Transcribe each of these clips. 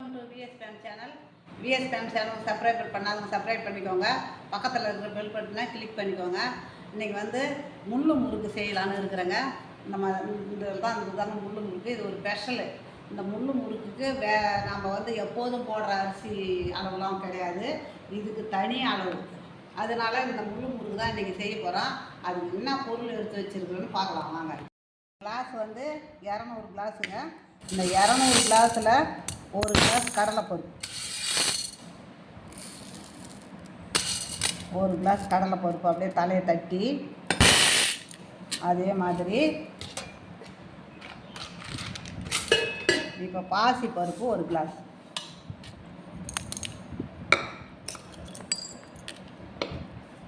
Vs fame channel subscribe பண்ணாதவங்க subscribe பண்ணிக்கோங்க. பக்கத்தில் இருக்கிற பெல் பட்டனை கிளிக் பண்ணிக்கோங்க. இன்றைக்கி வந்து முள்ளு முறுக்கு செய்யலான்னு இருக்கிறேங்க. நம்ம இதுதாங்க முள்ளு முறுக்கு. இது ஒரு ஸ்பெஷலு. இந்த முள்ளு முறுக்குக்கு நம்ம வந்து எப்போதும் போடுற அரிசி அளவுலாம் கிடையாது. இதுக்கு தனி அளவு. அதனால இந்த முள்ளு முறுக்கு தான் இன்றைக்கி செய்ய போகிறோம். அதுக்கு என்ன பொருள் எடுத்து வச்சுருக்குறோன்னு பார்க்கலாம் வாங்க. கிளாஸ் வந்து 200 கிளாஸுங்க. இந்த 200 கிளாஸில் 1 கிளாஸ் கடலைப்பருப்பு, 1 கிளாஸ் கடலைப்பருப்பு அப்படியே தலையை தட்டி, அதே மாதிரி இப்போ பாசி பருப்பு 1 கிளாஸ்,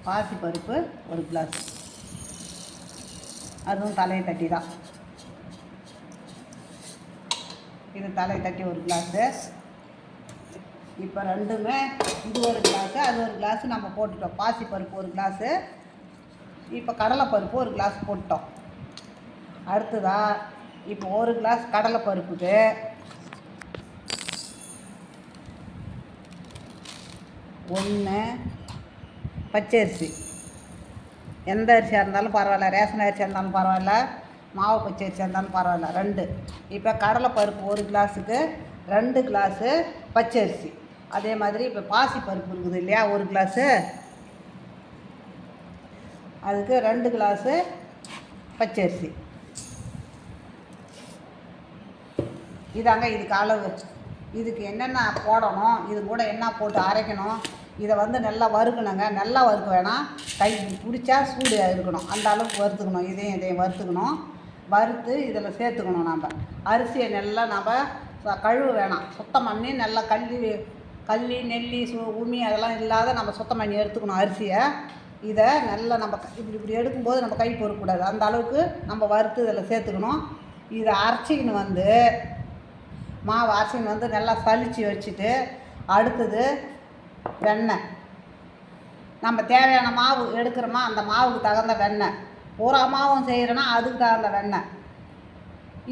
பாசி பருப்பு 1 கிளாஸ், அதுவும் தலையை தட்டி தான். இது தலையை தட்டி 1 கிளாஸு. இப்போ ரெண்டுமே இது 1 கிளாஸு அது 1 கிளாஸு நம்ம போட்டுட்டோம். பாசி பருப்பு 1 கிளாஸு, இப்போ கடலைப்பருப்பு 1 கிளாஸ் போட்டோம். அடுத்ததா இப்போ 1 கிளாஸ் கடலைப்பருப்புக்கு 1 பச்சரிசி. எந்த அரிசியாக இருந்தாலும் பரவாயில்ல, ரேஷன் அரிசியாக இருந்தாலும் பரவாயில்ல, மாவு பச்சரிசியாக இருந்தாலும் பரவாயில்ல, 2. இப்போ கடலைப்பருப்பு 1 கிளாஸுக்கு 2 கிளாஸு பச்சரிசி. அதே மாதிரி இப்போ பாசி பருப்பு இருக்குது இல்லையா, 1 கிளாஸு, அதுக்கு 2 கிளாஸு பச்சரிசி. இதாங்க இதுக்கு அளவு. இதுக்கு என்னென்ன போடணும், இது கூட என்ன போட்டு அரைக்கணும், இதை வந்து நல்லா வறுக்கணுங்க. நல்லா வறுக்க வேணாம், கை பிடிச்சா சூடு இருக்கணும், அந்த அளவுக்கு வறுத்துக்கணும். இதையும் வறுத்துக்கணும். வறுத்து இதில் சேர்த்துக்கணும். நம்ம அரிசியை நல்லா நம்ம கழுவ வேணாம், சுத்தம் பண்ணி நல்லா கள்ளி நெல்லி உமி அதெல்லாம் இல்லாத நம்ம சுத்தம் பண்ணி எடுத்துக்கணும் அரிசியை. இதை நல்லா நம்ம இப்படி எடுக்கும்போது நம்ம கை பொறுக்கக்கூடாது, அந்த அளவுக்கு நம்ம வறுத்து இதில் சேர்த்துக்கணும். இதை அரைச்சிக்கின்னு வந்து மாவு அரைச்சின்னு வந்து நல்லா சலித்து வச்சுட்டு, அடுத்தது வெண்ணெய். நம்ம தேவையான மாவு எடுக்கிறோமா, அந்த மாவுக்கு தகுந்த வெண்ணெய். பூரா மாவும் செய்கிறோன்னா அதுக்கு தகுந்த வெண்ணெய்.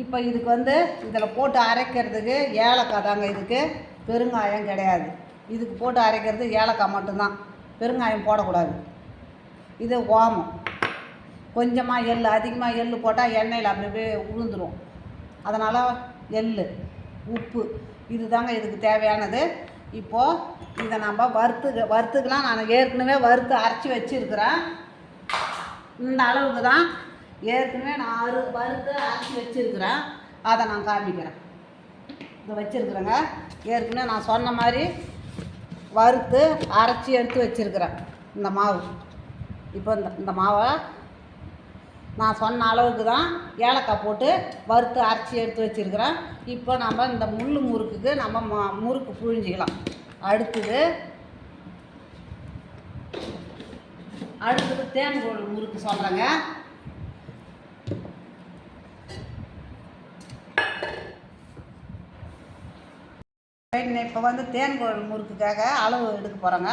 இப்போ இதுக்கு வந்து இதில் போட்டு அரைக்கிறதுக்கு ஏலக்காய் தாங்க. இதுக்கு பெருங்காயம் கிடையாது. இதுக்கு போட்டு அரைக்கிறது ஏலக்காய் மட்டும்தான், பெருங்காயம் போடக்கூடாது. இது ஓமம், கொஞ்சமாக எள், அதிகமாக எள் போட்டால் எண்ணெயில் அப்படியே உளுந்துடும். அதனால் எள், உப்பு, இது தாங்க இதுக்கு தேவையானது. இப்போது இதை நம்ம வறுத்துக்கலாம். நான் ஏற்கனவே வறுத்து அரைச்சி வச்சுருக்கிறேன். இந்த அளவுக்கு தான் ஏற்கனவே நான் வறுத்து அரைச்சி வச்சுருக்கிறேன். அதை நான் காமிக்கிறேன். இதை வச்சுருக்குறேங்க. ஏற்கனவே நான் சொன்ன மாதிரி வறுத்து அரைச்சி எடுத்து வச்சுருக்கிறேன் இந்த மாவு. இப்போ இந்த மாவை நான் சொன்ன அளவுக்கு தான் ஏலக்காய் போட்டு வறுத்து அரைச்சி எடுத்து வச்சுருக்கிறேன். இப்போ நம்ம இந்த முள்ளு முறுக்குக்கு நம்ம முறுக்கு புழிஞ்சிக்கலாம். அடுத்தது தேன்கோள் முறுக்கு சொல்கிறேங்க. இப்போ வந்து தேன்கோள் முறுக்குக்காக அளவு எடுக்க போகிறோங்க.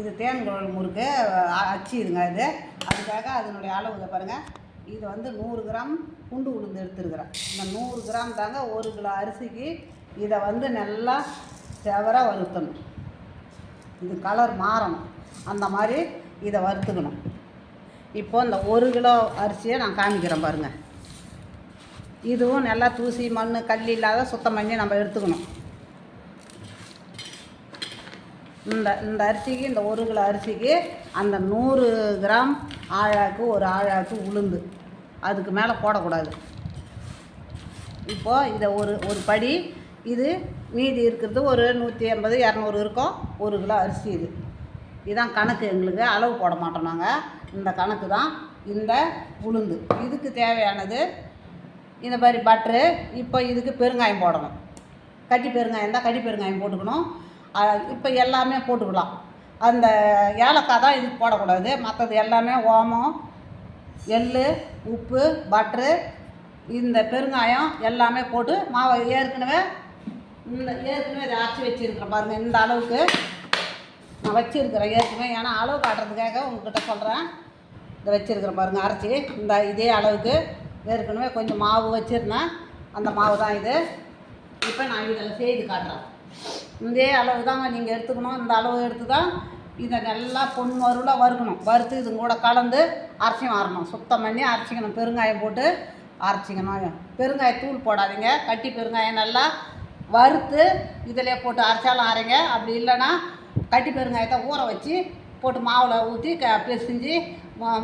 இது தேன்கோள் முறுக்கு அச்சுதுங்க. இது அதுக்காக அதனுடைய அளவு இதை பாருங்கள். இது வந்து 100 கிராம் குண்டு உளுந்து எடுத்துருக்குறேன். இந்த 100 கிராம் தாங்க 1 கிலோ அரிசிக்கு. இதை வந்து நல்லா செவராக வறுத்தணும். இது கலர் மாறணும், அந்த மாதிரி இதை வறுத்துக்கணும். இப்போது இந்த 1 கிலோ அரிசியை நான் காமிக்கிறேன் பாருங்கள். இதுவும் நல்லா தூசி மண் கல் இல்லாத சுத்தம் பண்ணி நம்ம எடுத்துக்கணும். இந்த அரிசிக்கு, இந்த 1 கிலோ அரிசிக்கு அந்த 100 கிராம் ஆழாக்கு, ஒரு ஆழாக்கு உளுந்து, அதுக்கு மேலே போடக்கூடாது. இப்போது இதை ஒரு படி, இது மீதி இருக்கிறது ஒரு 180 200 இருக்கும். 1 கிலோ அரிசி. இதுதான் கணக்கு. எங்களுக்கு அளவு போட மாட்டோம் நாங்கள். இந்த கணக்கு தான் இந்த உளுந்து. இதுக்கு தேவையானது இந்த மாதிரி பட்ரு. இப்போ இதுக்கு பெருங்காயம் போடணும். கட்டி பெருங்காயம் தான், கட்டி பெருங்காயம் போட்டுக்கணும். இப்போ எல்லாமே போட்டுக்கலாம். அந்த ஏலக்காய் தான் இதுக்கு போடக்கூடாது. மற்றது எல்லாமே ஓமம், எள், உப்பு, பட்ரு, இந்த பெருங்காயம் எல்லாமே போட்டு மாவை ஏற்கனவே இதை அரைச்சி வச்சுருக்கிறேன் பாருங்கள். இந்த அளவுக்கு நான் வச்சுருக்கிறேன் ஏற்கனவே. ஏன்னா அளவு காட்டுறதுக்காக உங்கள்கிட்ட சொல்கிறேன். இதை வச்சுருக்கிறேன் பாருங்கள் அரைச்சி. இதே அளவுக்கு ஏற்கனவே கொஞ்சம் மாவு வச்சுருந்தேன், அந்த மாவு தான் இது. இப்போ நான் இதில் செய்து காட்டுறேன். இதே அளவு தாங்க நீங்கள் எடுத்துக்கணும். இந்த அளவு எடுத்து தான் இதை நல்லா பொன்மருளாக வறுக்கணும். வறுத்து இது கூட கலந்து அரைச்சி வரணும். சுத்தம் பண்ணி அரைச்சிக்கணும். பெருங்காயம் போட்டு அரைச்சிக்கணும். பெருங்காயத்தூள் போடாதீங்க. கட்டி பெருங்காயம் நல்லா வறுத்து இதிலே போட்டு அரைச்சாலும் அரைங்க. அப்படி இல்லைன்னா கட்டி பெருங்காயத்தை ஊற வச்சு போட்டு மாவில் ஊற்றி பிசைஞ்சு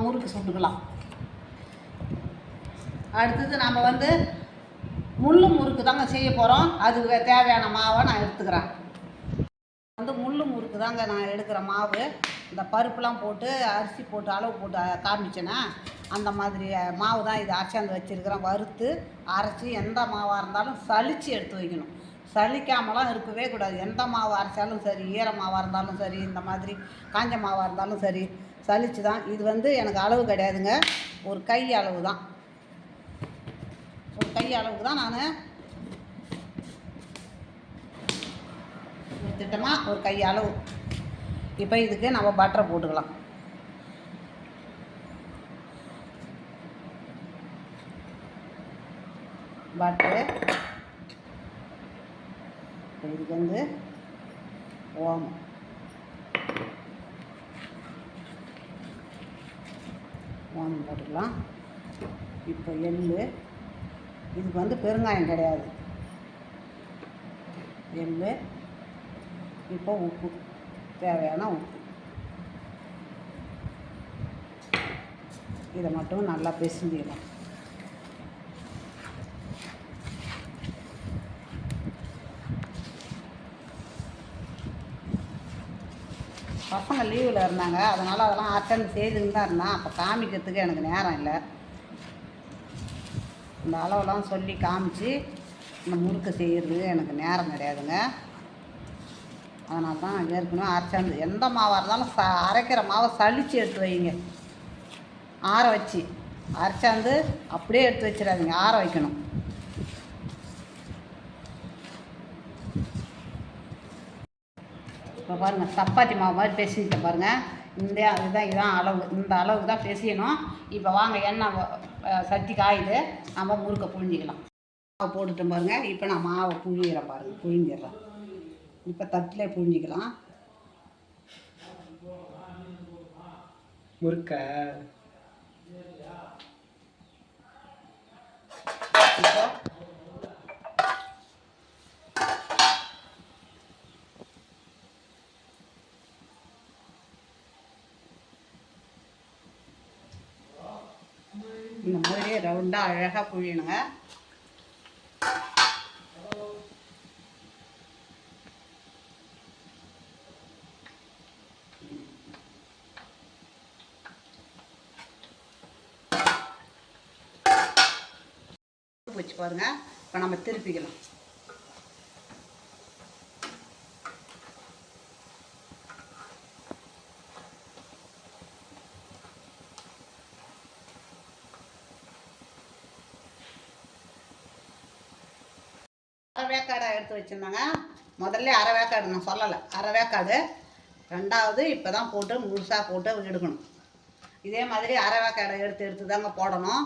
முறுக்கு சுட்டுக்கலாம். அடுத்தது நம்ம வந்து முள் முறுக்கு தாங்க செய்ய போகிறோம். அதுக்கு தேவையான மாவை நான் எடுத்துக்கிறேன். வந்து முள் முறுக்கு தாங்க நான் எடுக்கிற மாவு. இந்த பருப்புலாம் போட்டு அரிசி போட்டு அளவு போட்டு காமிச்சேன்னா அந்த மாதிரி மாவு தான் இது அரைச்சாந்து வச்சுருக்கிறேன். வறுத்து அரைச்சி எந்த மாவாக இருந்தாலும் சலித்து எடுத்து வைக்கணும். சலிக்காமலாம் இருக்கவே கூடாது. எந்த மாவு அரைச்சாலும் சரி, ஈர மாவாக இருந்தாலும் சரி, இந்த மாதிரி காஞ்ச மாவாக இருந்தாலும் சரி, சலிச்சு தான். இது வந்து எனக்கு அளவு கிடையாதுங்க. ஒரு கை அளவு தான். ஒரு கை அளவுக்கு தான் நான் திட்டமாக ஒரு கை அளவு. இப்போ இதுக்கு நம்ம பட்டரை போட்டுக்கலாம். பட்டரு இதுக்கு வந்து ஓமம், ஓமம் போட்டுக்கலாம். இப்போ எள்ளு, இதுக்கு வந்து பெருங்காயம் கிடையாது. எள்ளு, இப்போ உப்பு, தேவையான உப்பு. இதை மட்டும் நல்லா பிசைஞ்சிக்கலாம். பசங்க லீவில் இருந்தாங்க, அதனால் அதெல்லாம் அட்டெண்ட் செய்துன்னு தான் இருந்தேன். அப்போ காமிக்கிறதுக்கு எனக்கு நேரம் இல்லை. இந்த அளவெல்லாம் சொல்லி காமிச்சு இந்த முறுக்கு செய்கிறதுக்கு எனக்கு நேரம் கிடையாதுங்க. அதனால தான் ஏற்கனவே அரைச்சாந்து எந்த மாவாக இருந்தாலும் அரைக்கிற மாவை சலித்து எடுத்து வைங்க. ஆற வச்சு அரைச்சாந்து அப்படியே எடுத்து வச்சிடாதீங்க, ஆற வைக்கணும். இப்போ பாருங்கள், சப்பாத்தி மாவு மாதிரி பேசிக்கிட்ட பாருங்கள். இதான் அளவு. இந்த அளவுக்கு தான் பேசியணும். இப்போ வாங்க, எண்ணெய் சட்டி காயுது, நம்ம முறுக்கை புழிஞ்சிக்கலாம். மாவு போட்டுட்டோம் பாருங்கள். இப்போ நான் மாவை புழியிறேன் பாருங்கள், புழிஞ்சிடுறேன். இப்போ தட்டிலே புழிஞ்சிக்கலாம். முறுக்க இப்போ இந்த மாதிரி ரவுண்டாக அழகாக புழியணுங்க. வச்சு பாருங்க. இப்போ நம்ம திருப்பிக்கலாம். அரை வேக்காடை எடுத்து வச்சுருந்தாங்க. முதல்ல அரை வேக்காடு நான் சொல்லலை, அரை வேக்காடு. ரெண்டாவது இப்போ தான் போட்டு முழுசாக போட்டு எடுக்கணும். இதே மாதிரி அரை வேக்காடை எடுத்து தாங்க போடணும்.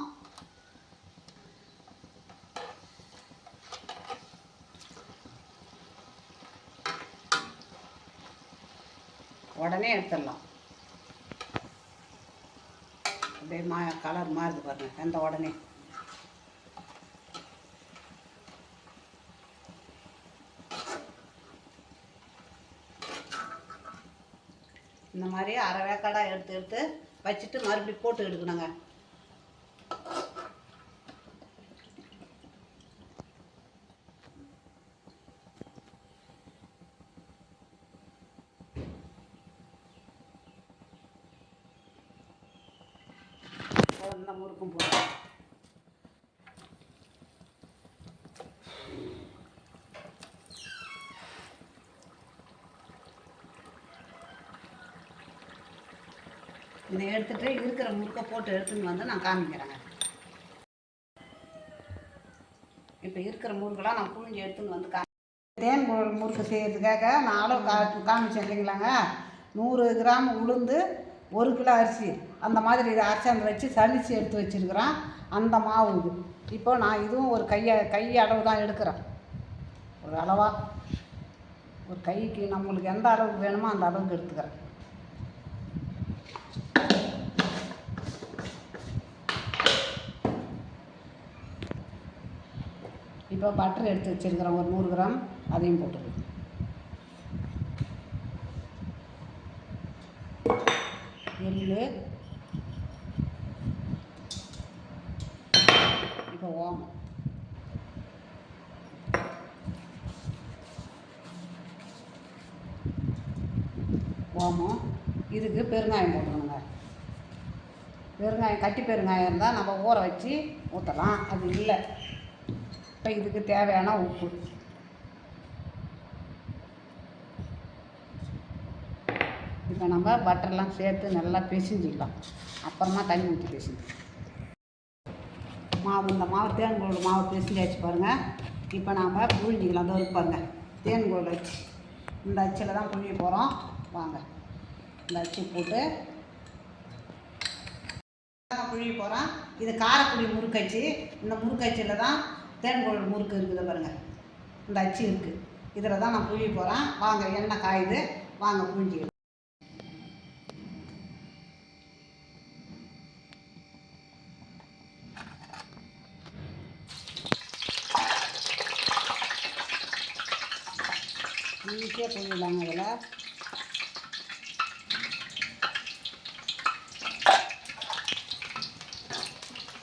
உடனே எடுத்துடலாம். அப்படியே கலர் மாறுது பாருங்கள், எந்த உடனே. இந்த மாதிரி அரை வேக்காடாக எடுத்து வச்சுட்டு மறுபடியும் போட்டு எடுக்கணுங்க. இந்த முறுக்கும் போட்டு இதை எடுத்துகிட்டு இருக்கிற முறுக்கை போட்டு எடுத்துன்னு வந்து நான் காமிக்கிறேங்க. இப்போ இருக்கிற முறுக்கெல்லாம் நான் புழிஞ்சு எடுத்துன்னு வந்து தேன் முறுக்கு செய்கிறதுக்காக நான் அளவு காமிச்சேன் இல்லைங்களாங்க. 100 கிராம் உளுந்து, 1 கிலோ அரிசி, அந்த மாதிரி இதை அரைச்சாந்து வச்சு சலிச்சு எடுத்து வச்சுருக்கிறேன். அந்த மாவு இது. இப்போ நான் இதுவும் ஒரு கை அளவு தான் எடுக்கிறேன். ஒரு அளவாக ஒரு கைக்கு நம்மளுக்கு எந்த அளவுக்கு வேணுமோ அந்த அளவுக்கு எடுத்துக்கிறேன். இப்போ பட்டர் எடுத்து வச்சுருக்கிறேன் ஒரு 100 கிராம், அதையும் போட்டுருக்கேன். எள்ளு, இப்போ ஓமம், இதுக்கு பெருங்காயம் போட்டுக்கணுங்க. பெருங்காயம் கட்டி பெருங்காயம் இருந்தால் நம்ம ஊற வச்சு ஊற்றலாம், அது இல்லை. இப்போ இதுக்கு தேவையான உப்பு, இப்போ நம்ம பட்டர்லாம் சேர்த்து நல்லா பிசைஞ்சிக்கலாம். அப்புறமா தண்ணி ஊற்றி பிசைஞ்சிக்கலாம். இந்த மாவு தேன்கூழ் மாவு பிசைஞ்சாச்சு பாருங்கள். இப்போ நாம் புழிஞ்சிக்கலாம். அந்த ஒரு பாருங்கள் தேன்கூழ் வச்சு இந்த அச்சில் தான் புழிய போகிறோம். வாங்க இந்த அச்சு போட்டு புழிய போகிறோம். இது காரைக்குடி முறுக்கச்சு. இந்த முறுக்கச்சில் தான் தேன்கூழ் முறுக்கு இருக்குது பாருங்கள். இந்த அச்சு இருக்குது, இதில் தான் நான் புழிய போகிறேன். வாங்க எண்ணெய் காயுது, வாங்க புழிஞ்சிக்கலாம். ஈஸியாக புழியலாங்க. அதில்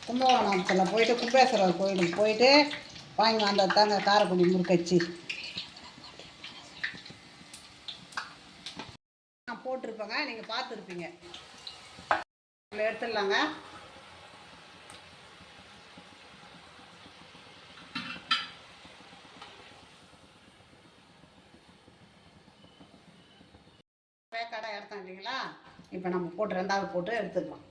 கும்பகோணத்தில் போயிட்டு கும்பேஸ்வரர் கோயிலுக்கு போயிட்டு வாங்கி வந்தது தாங்க காரைக்குடி முறுக்கச்சு. நான் போட்டிருப்பேங்க, நீங்கள் பார்த்துருப்பீங்க. எடுத்துடலாங்க. கடை எடுத்தோம் இல்லைங்களா, இப்போ நம்ம போட்டு 2வது போட்டு எடுத்துக்கலாம்.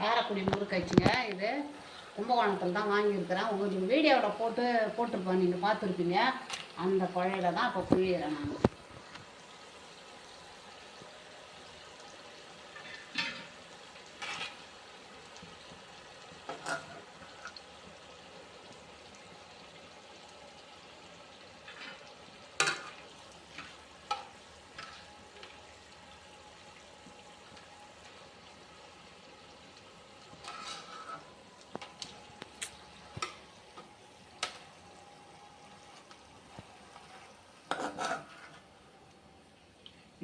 காரைக்குடி முறுக்கச்சுங்க. இது கும்பகோணத்தில் தான் வாங்கியிருக்கிறேன். உங்களுக்கு வீடியோவில் போட்டிருப்பேன், நீங்கள் பார்த்துருப்பீங்க. அந்த குழையில தான் இப்போ புழியிறேன் நான்.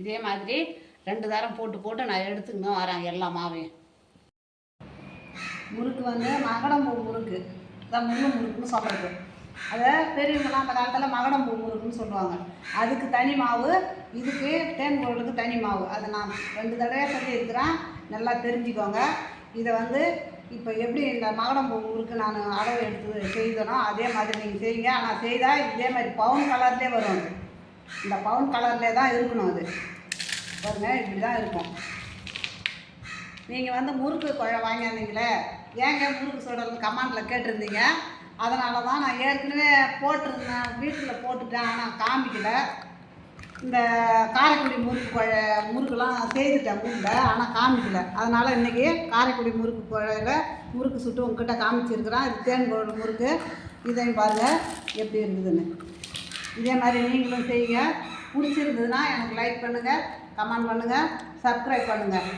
இதே மாதிரி 2 தரம் போட்டு நான் எடுத்துக்கணும் வரேன் எல்லா மாவையும். முறுக்கு வந்து மகடம்பூ முறுக்கு தான் முள்ளு முறுக்குன்னு சொல்கிறது. அதை பெரியவங்களாம் அந்த காலத்தில் மகடம்பூ முறுக்குன்னு சொல்லுவாங்க. அதுக்கு தனி மாவு, இதுக்கு தேன்கூழுக்கு தனி மாவு. அதை நான் 2 தடவை சொல்லியிருக்கிறேன், நல்லா தெரிஞ்சுக்கோங்க. இதை வந்து இப்போ எப்படி இந்த மகடம்பூ முறுக்கு நான் அளவு எடுத்து செய்தனோ அதே மாதிரி நீங்கள் செய்யுங்க. ஆனால் செய்தால் இதே மாதிரி பவுன் கலர்லேயே வரும். அது இந்த பவுன் கலர்லேயே தான் இருக்கணும். அது பாருங்கள், இப்படி தான் இருக்கும். நீங்கள் வந்து முறுக்கு குழை வாங்கியிருந்தீங்களே, ஏங்க முறுக்கு சுடல்னு கமெண்டில் கேட்டிருந்தீங்க. அதனால தான் நான் ஏற்கனவே போட்டிருந்தேன், வீட்டில் போட்டுட்டேன், ஆனால் காமிக்கல. இந்த காரைக்குடி முறுக்குலாம் செய்துட்டேன் முறுக்கில், ஆனால் காமிக்கல. அதனால் இன்றைக்கி காரைக்குடி முறுக்கு குழையில் முறுக்கு சுட்டு உங்ககிட்ட காமிச்சிருக்கிறேன். இது தேன்கூழ் முறுக்கு. இதையும் பாருங்கள் எப்படி இருக்குதுன்னு. இதே மாதிரி நீங்களும் செய்யுங்க. பிடிச்சிருந்ததுன்னா எனக்கு லைக் பண்ணுங்கள், கமெண்ட் பண்ணுங்கள், சப்ஸ்கிரைப் பண்ணுங்கள்.